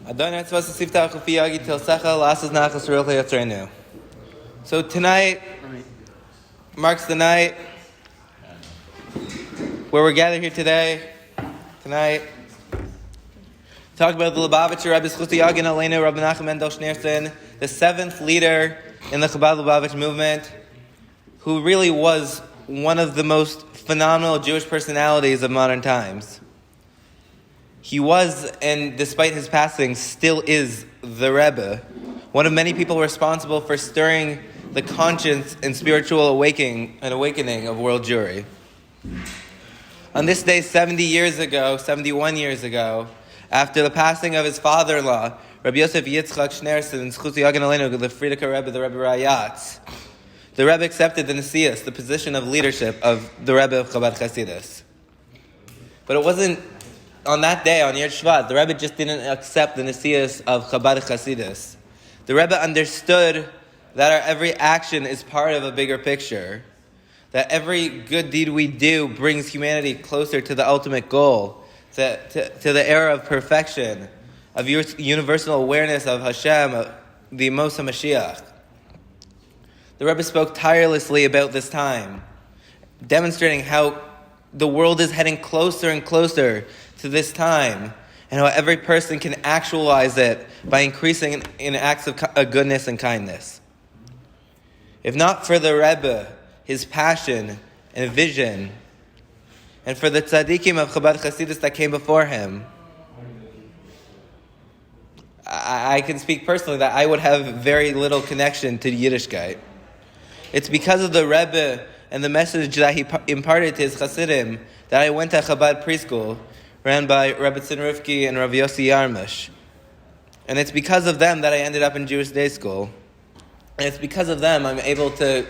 So tonight marks the night where we're gathered here today. Tonight, talk about the Lubavitcher Rebbe Rabbi Menachem Mendel Schneerson, the seventh leader in the Chabad Lubavitch movement, who really was one of the most phenomenal Jewish personalities of modern times. He was, and despite his passing, still is the Rebbe, one of many people responsible for stirring the conscience and spiritual awakening of world Jewry. On this day 71 years ago, after the passing of his father-in-law, Rabbi Yosef Yitzchak Schneerson, the Friedrich Rebbe, the Rebbe Rayatz, the Rebbe accepted the Nesius, the position of leadership of the Rebbe of Chabad Chassidus. But it wasn't on that day, on Yud Shevat, the Rebbe just didn't accept the Nesius of Chabad Chassidus. The Rebbe understood that our every action is part of a bigger picture, that every good deed we do brings humanity closer to the ultimate goal, to the era of perfection, of universal awareness of Hashem, of the Mos HaMashiach. The Rebbe spoke tirelessly about this time, demonstrating how the world is heading closer and closer to this time, and how every person can actualize it by increasing in acts of goodness and kindness. If not for the Rebbe, his passion and vision, and for the tzaddikim of Chabad Chassidus that came before him, I can speak personally that I would have very little connection to Yiddishkeit. It's because of the Rebbe and the message that he imparted to his Chassidim that I went to Chabad preschool, ran by Rebbe Rivki and Rav Yossi Yarmish. And it's because of them that I ended up in Jewish day school. And it's because of them I'm able to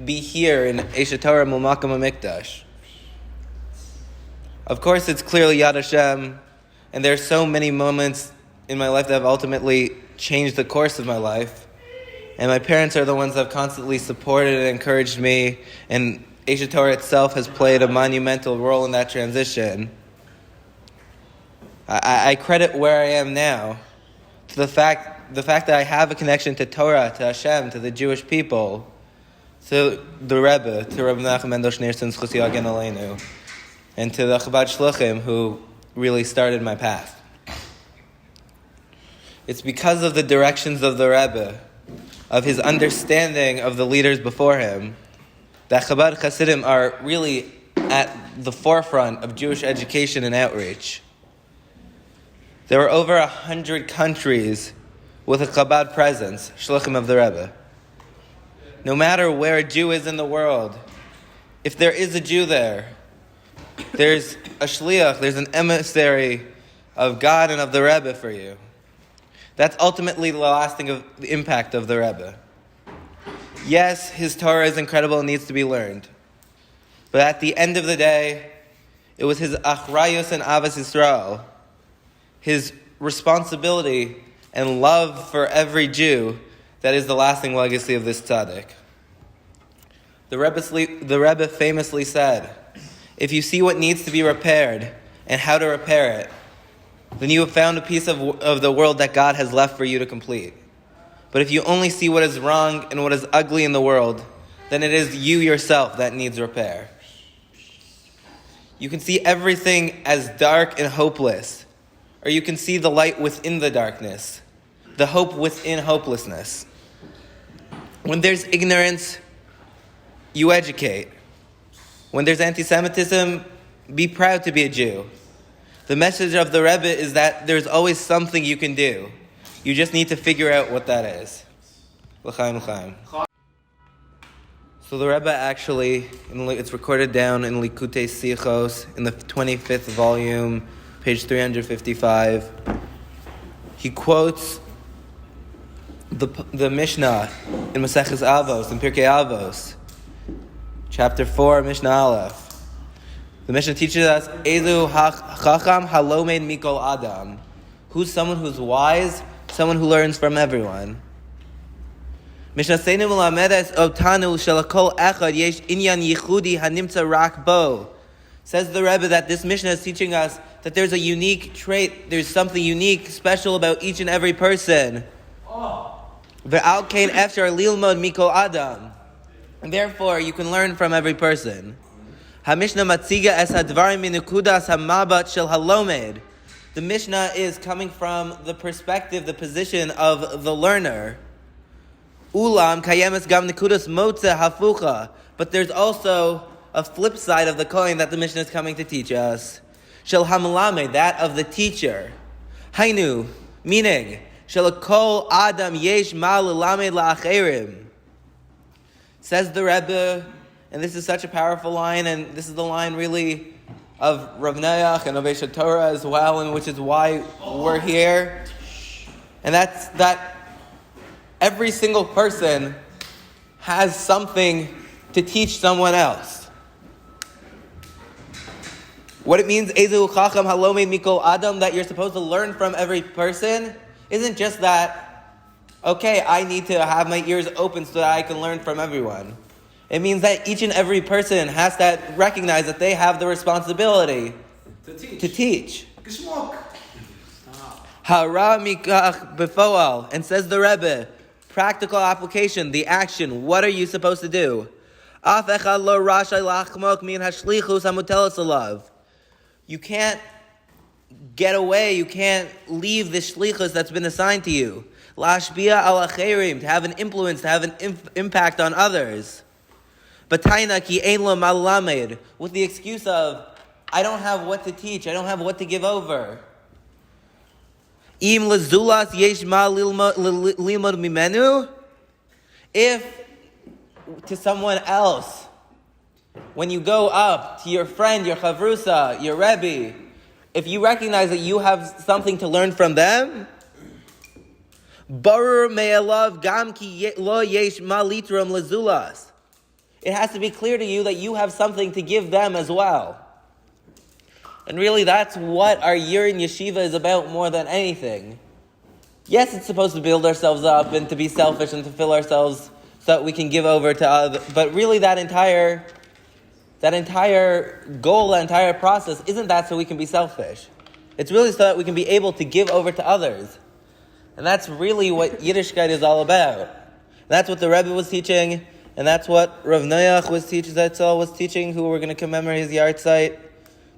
be here in Eshet Torah Mulmakam HaMikdash. Of course, it's clearly Yad Hashem, and there are so many moments in my life that have ultimately changed the course of my life. And my parents are the ones that have constantly supported and encouraged me, and Eshet Torah itself has played a monumental role in that transition. I credit where I am now to the fact that I have a connection to Torah, to Hashem, to the Jewish people, to the Rebbe, to Rabbi Menachem Mendel Schneerson, and to the Chabad Shluchim who really started my path. It's because of the directions of the Rebbe, of his understanding of the leaders before him, that Chabad Chassidim are really at the forefront of Jewish education and outreach. There are over 100 countries with a Chabad presence, Shluchim of the Rebbe. No matter where a Jew is in the world, if there is a Jew there, there's a shliach, there's an emissary of God and of the Rebbe for you. That's ultimately the lasting impact of the Rebbe. Yes, his Torah is incredible and needs to be learned. But at the end of the day, it was his achrayus and avas Yisrael, his responsibility and love for every Jew, that is the lasting legacy of this tzaddik. The Rebbe famously said, if you see what needs to be repaired and how to repair it, then you have found a piece of the world that God has left for you to complete. But if you only see what is wrong and what is ugly in the world, then it is you yourself that needs repair. You can see everything as dark and hopeless, or you can see the light within the darkness, the hope within hopelessness. When there's ignorance, you educate. When there's anti-Semitism, be proud to be a Jew. The message of the Rebbe is that there's always something you can do. You just need to figure out what that is. L'chaim, l'chaim. So the Rebbe actually, it's recorded down in Likutei Sichos, in the 25th volume, page 355. He quotes the Mishnah in Maseches Avos, in Pirkei Avos, chapter 4, Mishnah Aleph. The Mishnah teaches us, Elu chacham halomed mikol adam. Who's someone who's wise? Someone who learns from everyone. Mishnah Seinu Melamedes Otanu Shalakol Echad Yesh Inyan Yichudi Hanimtza Rak Bo. Says the Rebbe that this Mishnah is teaching us that there's a unique trait, there's something unique, special about each and every person. Ve'al kein efshar lilmod mikol adam. And therefore, you can learn from every person. HaMishnah matziga es hadvarim minukudas hamabat shel halomed. The Mishnah is coming from the perspective, the position of the learner. Ulam kayemes gam nikudas motze hafucha. But there's also a flip side of the coin that the Mishnah is coming to teach us. Shel hamalamed, that of the teacher. Hainu, meaning, shel kol adam yesh ma lelamed la'acherim. Says the Rebbe, and this is such a powerful line, and this is the line really of Rav Neach and of Eshet Torah as well, and which is why we're here. And that's that every single person has something to teach someone else. What it means, Ezu Chacham Halome Mikol Adam, that you're supposed to learn from every person, isn't just that, okay, I need to have my ears open so that I can learn from everyone. It means that each and every person has to recognize that they have the responsibility to teach. Hara mikach befoal, and says the Rebbe, practical application, the action. What are you supposed to do? You can't get away. You can't leave the shlichus that's been assigned to you. Lashbia al acherim, to have an influence, to have an impact on others. Bataina ki ein lo malamed, with the excuse of, I don't have what to teach, I don't have what to give over. Im lezulas yesh ma lilmod mimenu, if to someone else, when you go up to your friend, your chavrusa, your Rebbe, if you recognize that you have something to learn from them, barur me'alav gam ki lo yesh ma litram lezulas. It has to be clear to you that you have something to give them as well. And really, that's what our year in yeshiva is about more than anything. Yes, it's supposed to build ourselves up and to be selfish and to fill ourselves so that we can give over to others. But really, that entire goal, that entire process, isn't that so we can be selfish. It's really so that we can be able to give over to others. And that's really what Yiddishkeit is all about. And that's what the Rebbe was teaching. And that's what Rav Neach was teaching, who we're going to commemorate his Yartzheit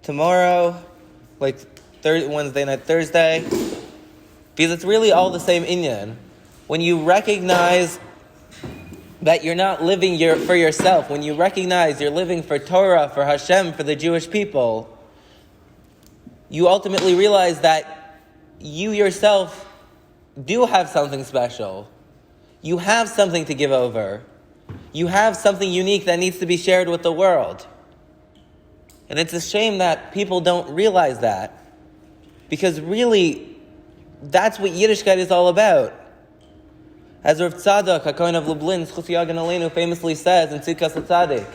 tomorrow, like Wednesday night, Thursday. Because it's really all the same inyan. When you recognize that you're not living for yourself, when you recognize you're living for Torah, for Hashem, for the Jewish people, you ultimately realize that you yourself do have something special. You have something to give over. You have something unique that needs to be shared with the world. And it's a shame that people don't realize that. Because really, that's what Yiddishkeit is all about. As Rav Tzadok, HaKohen of Lublin, Zchus Yagen Aleinu, famously says in Tzidkas HaTzadik,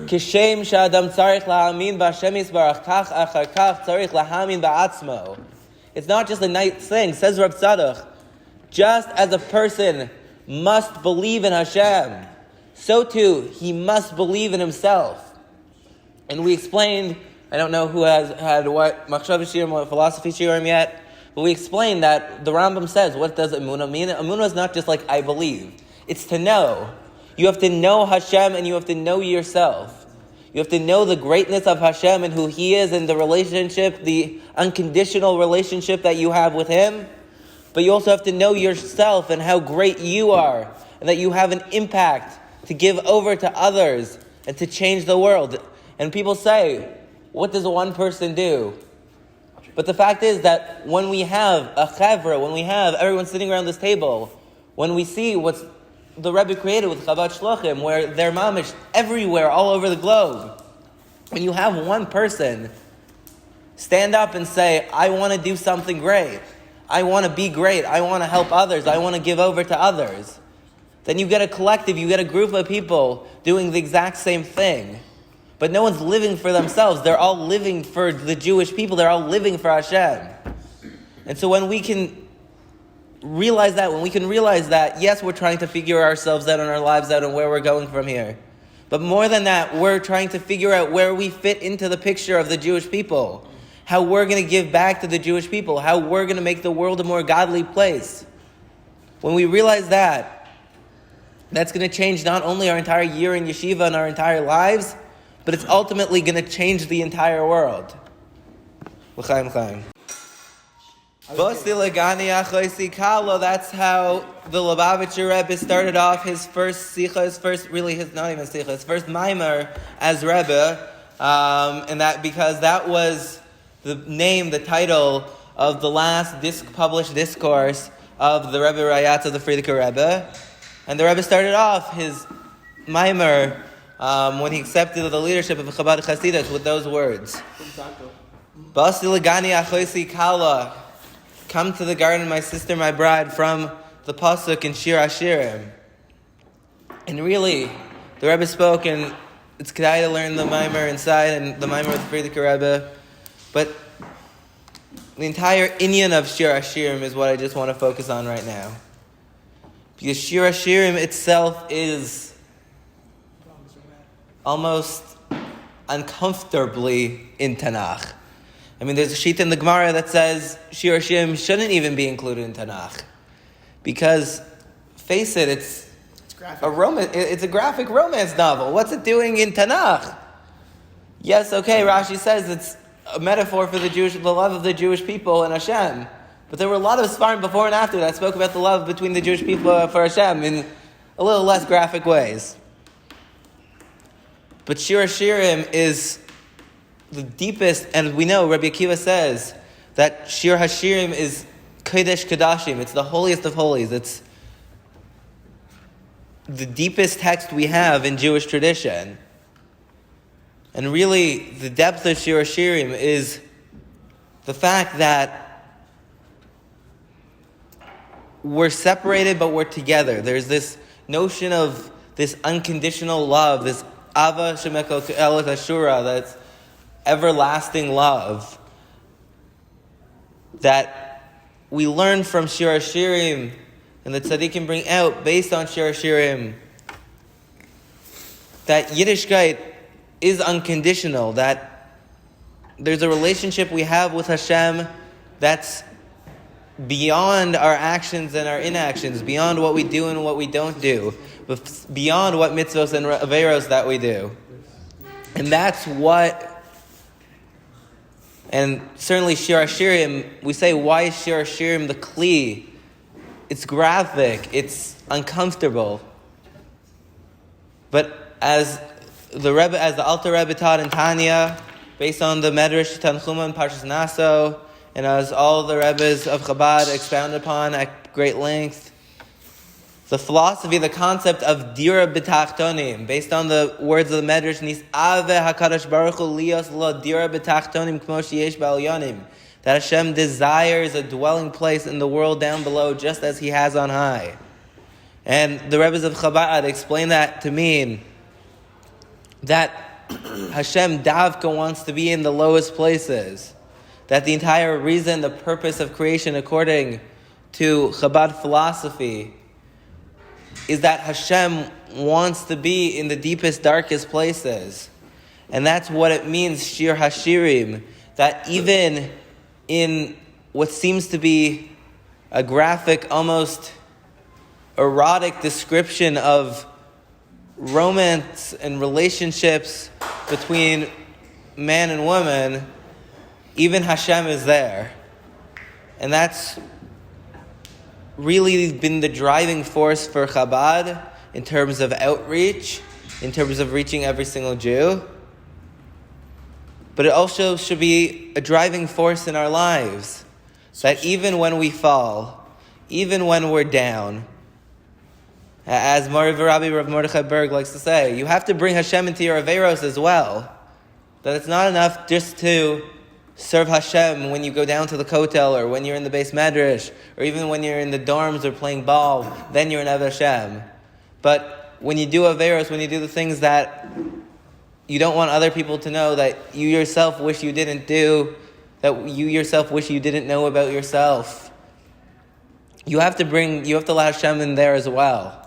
Kishem sha'adam tzarich la'amin b'Hashem yisbarach kach achar kach tzarich la'amin ba'atzmo. It's not just a nice thing, says Rav Tzadok. Just as a person must believe in Hashem, so too, he must believe in himself. And we explained, I don't know who has had what machshav shiurim, what philosophy shiurim yet, but we explained that the Rambam says, what does emunah mean? Emunah is not just like, I believe. It's to know. You have to know Hashem and you have to know yourself. You have to know the greatness of Hashem and who He is and the relationship, the unconditional relationship that you have with Him. But you also have to know yourself and how great you are and that you have an impact to give over to others and to change the world. And people say, what does one person do? But the fact is that when we have a chevra, when we have everyone sitting around this table, when we see what's the Rebbe created with Chabad Shlochim, where they're mamish everywhere, all over the globe, when you have one person stand up and say, I want to do something great, I want to be great, I want to help others, I want to give over to others, then you get a collective, you get a group of people doing the exact same thing. But no one's living for themselves. They're all living for the Jewish people. They're all living for Hashem. And so when we can realize that, yes, we're trying to figure ourselves out and our lives out and where we're going from here. But more than that, we're trying to figure out where we fit into the picture of the Jewish people. how we're going to give back to the Jewish people, how we're going to make the world a more godly place. When we realize that, that's going to change not only our entire year in yeshiva and our entire lives, but it's ultimately going to change the entire world. L'chaim chaim. That's how the Lubavitcher Rebbe started off his first sikha, his first maimer as Rebbe, and that because that was the name, the title of the last published discourse of the Rebbe Rayatz of the Frierdiker Rebbe, and the Rebbe started off his maimer when he accepted the leadership of Chabad Chassidus with those words: "Basi legani achoisi kala." Come to the garden, my sister, my bride, from the pasuk in Shir Hashirim. And really, the Rebbe spoke, and it's kedai to learn the Maimer inside and the Maimer of the Frierdiker Rebbe. But the entire inyan of Shir Hashirim is what I just want to focus on right now. Because Shir Hashirim itself is almost uncomfortably in Tanakh. I mean, there's a sheet in the Gemara that says Shir Hashirim shouldn't even be included in Tanakh. Because, face it, it's a graphic romance novel. What's it doing in Tanakh? Yes, okay, Rashi says it's a metaphor for the love of the Jewish people and Hashem. But there were a lot of Sfarim before and after that spoke about the love between the Jewish people for Hashem in a little less graphic ways. But Shir Hashirim is the deepest, and we know Rabbi Akiva says that Shir Hashirim is Kodesh Kodashim. It's the holiest of holies. It's the deepest text we have in Jewish tradition. And really, the depth of Shir Hashirim is the fact that we're separated, but we're together. There's this notion of this unconditional love, this Ava Shemeko Elet Ashura, that's everlasting love, that we learn from Shir Hashirim, and the tzaddikim bring out based on Shir Hashirim, that Yiddishkeit is unconditional, that there's a relationship we have with Hashem that's beyond our actions and our inactions, beyond what we do and what we don't do, beyond what mitzvos and averos that we do. And that's what, and certainly Shir Hashirim, we say, why is Shir Hashirim the kli? It's graphic, it's uncomfortable. But as the Alter Rebbe taught in Tanya, based on the Medrash Tanchuma and Parshas Naso, and as all the Rebbes of Chabad expounded upon at great length, the philosophy, the concept of dira b'tachtonim, based on the words of the Medrash, Nis'ave HaKadosh Baruch Hu lios lo dira b'tachtonim k'mo sheyesh ba'alyonim, that Hashem desires a dwelling place in the world down below just as He has on high. And the Rebbes of Chabad explain that to mean that Hashem Davka wants to be in the lowest places, that the entire reason, the purpose of creation according to Chabad philosophy is that Hashem wants to be in the deepest, darkest places. And that's what it means, Shir Hashirim, that even in what seems to be a graphic, almost erotic description of romance and relationships between man and woman, even Hashem is there. And that's really been the driving force for Chabad in terms of outreach, in terms of reaching every single Jew. But it also should be a driving force in our lives, that even when we fall, even when we're down, as Mori V'Rabbi Rav Mordechai Berg likes to say, you have to bring Hashem into your averos as well. That it's not enough just to serve Hashem when you go down to the kotel, or when you're in the base medrash, or even when you're in the dorms or playing ball, then you're in Avad Hashem. But when you do averos, when you do the things that you don't want other people to know, that you yourself wish you didn't do, that you yourself wish you didn't know about yourself, you have to let Hashem in there as well.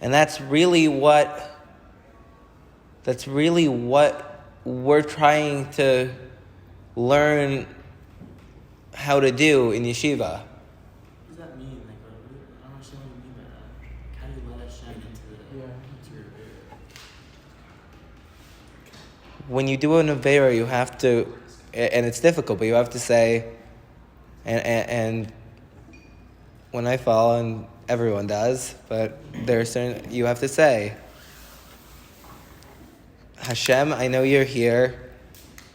And that's really what we're trying to learn how to do in yeshiva. What does that mean? Like, I don't understand what you mean by that. How do you let Hashem into your Avera? When you do an Avera, you have to, and it's difficult, but you have to say, and when I fall, and everyone does, but there are certain, you have to say, Hashem, I know you're here,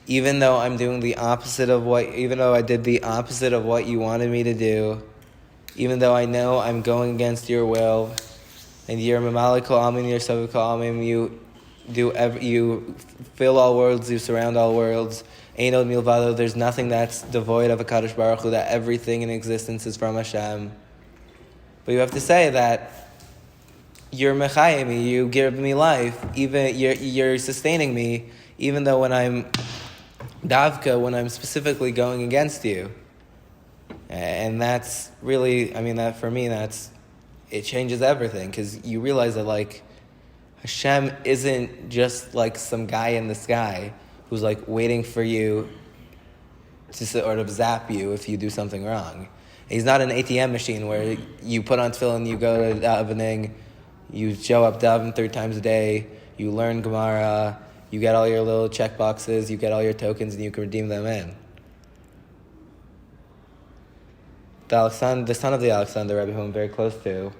even though I'm doing the opposite of even though I did the opposite of what you wanted me to do, even though I know I'm going against your will, and you're Mamalik Kol Almin, you're Savik Kol Almin, you fill all worlds, you surround all worlds, Ein Od Milvado, there's nothing that's devoid of a Kadosh Baruch Hu, that everything in existence is from Hashem. But you have to say that you're mechayim me, you give me life, even you're sustaining me, even though when I'm davka, when I'm specifically going against you. And that's really, that for me, it changes everything, because you realize that like Hashem isn't just like some guy in the sky who's like waiting for you to sort of zap you if you do something wrong. He's not an ATM machine where you put on tefillin, you go to davening, you show up daven 3 times a day, you learn Gemara, you get all your little check boxes, you get all your tokens, and you can redeem them in. The son of the Alexander Rebbe, who I'm very close to,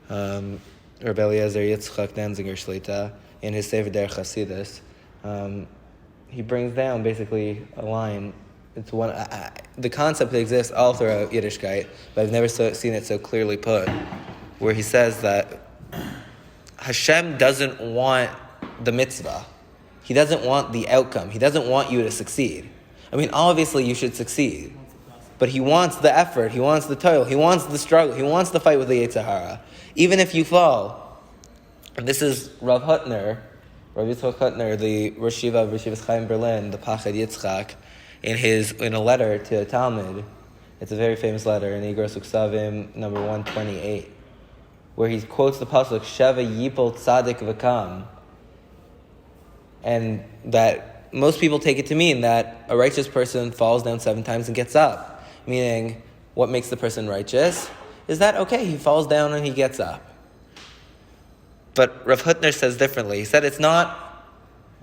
Rabbi Yosef Yitzchak Shnierson, in his Sefer Derech Chassidus, he brings down basically a line. It's one. The concept exists all throughout Yiddishkeit, but I've never seen it so clearly put, where he says that Hashem doesn't want the mitzvah. He doesn't want the outcome. He doesn't want you to succeed. Obviously you should succeed, but he wants the effort. He wants the toil. He wants the struggle. He wants the fight with the Yetzer Hara. Even if you fall, and this is Rabbi Yitzchak Hutner, the Rosh Yeshiva of Yeshivas Chaim Berlin, the Pachad Yitzchak, in a letter to a Talmud. It's a very famous letter in Igros Uksavim, number 128, where he quotes the pasuk Sheva Yipol Tzadik V'Kam, and that most people take it to mean that a righteous person falls down 7 times and gets up. Meaning, what makes the person righteous is that, okay, he falls down and he gets up. But Rav Hutner says differently. He said it's not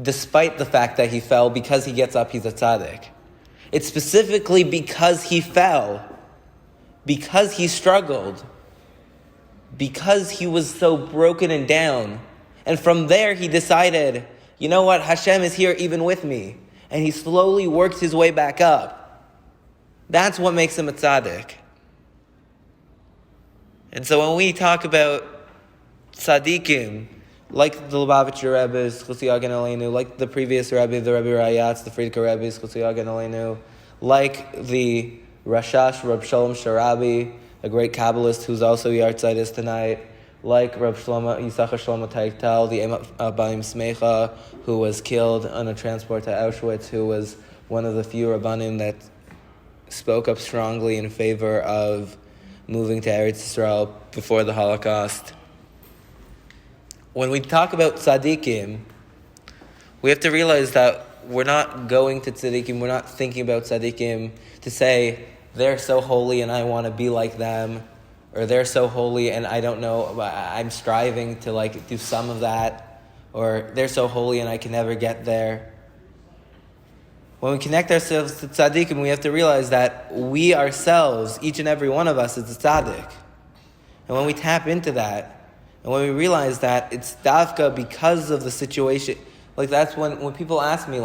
despite the fact that he fell, because he gets up, he's a tzaddik. It's specifically because he fell, because he struggled, because he was so broken and down. And from there he decided, you know what, Hashem is here even with me. And he slowly works his way back up. That's what makes him a tzaddik. And so when we talk about tzaddikim, like the Lubavitcher Rebbe's, like the previous Rebbe, the Rebbe Rayatz, the Friedker Rebbe's, like the Rashash, Reb Shalom Sharabi, a great Kabbalist who's also Yartzheit is tonight, like Reb Yisachar Shlomo Taital, the Abayim Smecha, who was killed on a transport to Auschwitz, who was one of the few Rabbanim that spoke up strongly in favor of moving to Eretz Yisrael before the Holocaust. When we talk about tzaddikim, we have to realize that we're not going to tzaddikim, we're not thinking about tzaddikim to say, they're so holy and I want to be like them, or they're so holy and I don't know, I'm striving to do some of that, or they're so holy and I can never get there. When we connect ourselves to tzaddikim, we have to realize that we ourselves, each and every one of us, is a tzaddik. And when we tap into that, and when we realize that it's davka because of the situation, that's when people ask me,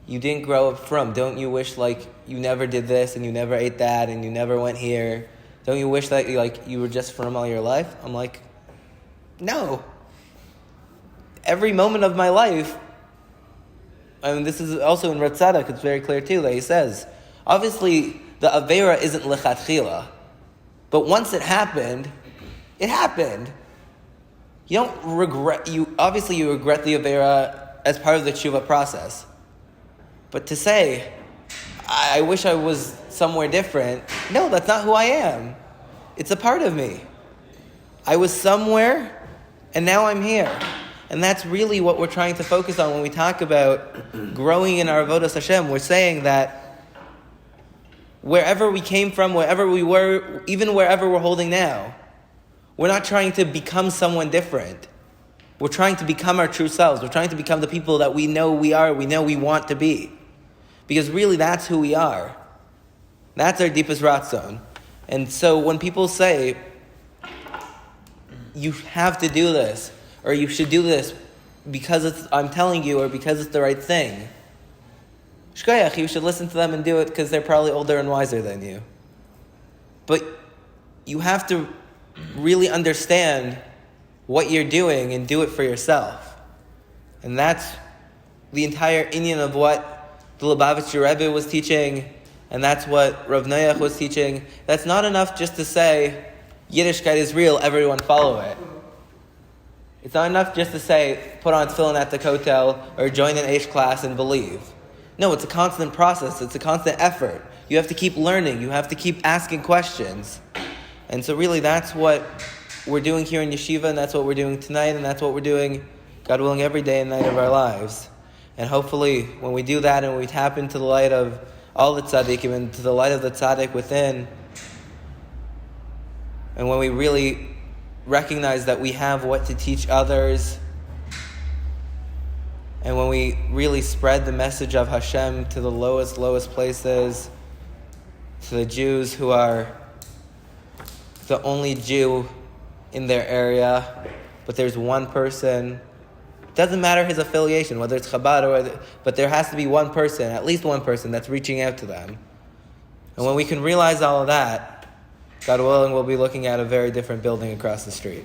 you didn't grow up from, don't you wish you never did this and you never ate that and you never went here? Don't you wish that you were just from all your life? I'm like, no. Every moment of my life, this is also in Ratzadak, it's very clear too, that he says, obviously the Avera isn't lechatchila, but once it happened, it happened. You don't regret, you regret the Avera as part of the tshuva process. But to say, I wish I was somewhere different, no, that's not who I am. It's a part of me. I was somewhere, and now I'm here. And that's really what we're trying to focus on when we talk about growing in our avodas Hashem. We're saying that wherever we came from, wherever we were, even wherever we're holding now, we're not trying to become someone different. We're trying to become our true selves. We're trying to become the people that we know we are, we know we want to be. Because really that's who we are. That's our deepest ratzon. And so when people say, you have to do this, or you should do this because I'm telling you, or because it's the right thing, shkoyach, you should listen to them and do it because they're probably older and wiser than you. But you have to really understand what you're doing and do it for yourself. And that's the entire inyan of what the Lubavitcher Rebbe was teaching, and that's what Rav Noach was teaching. That's not enough just to say, Yiddishkeit is real, everyone follow it. It's not enough just to say, put on tefillin at the kotel, or join an Aish class and believe. No, it's a constant process, it's a constant effort. You have to keep learning, you have to keep asking questions. And so really that's what we're doing here in yeshiva, and that's what we're doing tonight, and that's what we're doing, God willing, every day and night of our lives. And hopefully, when we do that and we tap into the light of all the tzaddikim, into the light of the tzaddik within, and when we really recognize that we have what to teach others, and when we really spread the message of Hashem to the lowest places, to the Jews who are the only Jew in their area, but there's one person. Doesn't matter his affiliation, whether it's Chabad but there has to be one person, at least one person, that's reaching out to them. And when we can realize all of that, God willing, we'll be looking at a very different building across the street.